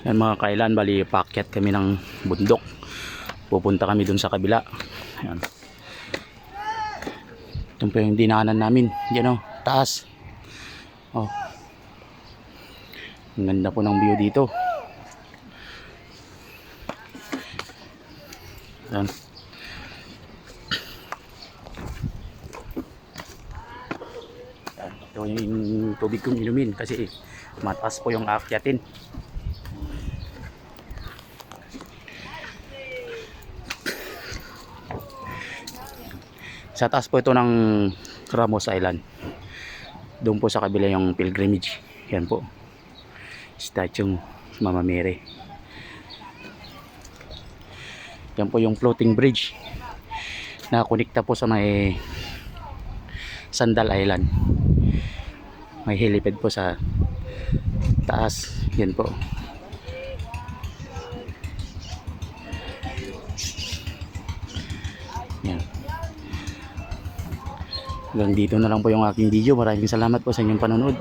Yan mga kailan, bali paakyat kami ng bundok. Pupunta kami dun sa kabila. Yan. Ito po yung dinaanan namin. Yan o, taas. Oh. Ang ganda po ng view dito. Yan. Yan. Ito yung tubig kong inumin kasi mataas po yung aakyatin. Sa taas po ito ng Ramos Island. Doon po sa kabila yung pilgrimage. Yan po. Statue Mama Mary. Yan po yung floating bridge na konekta po sa may Sandal Island. May helipad po sa taas. Yan po. Yan. Hanggang dito na lang po yung aking video. Maraming salamat po sa inyong panonood.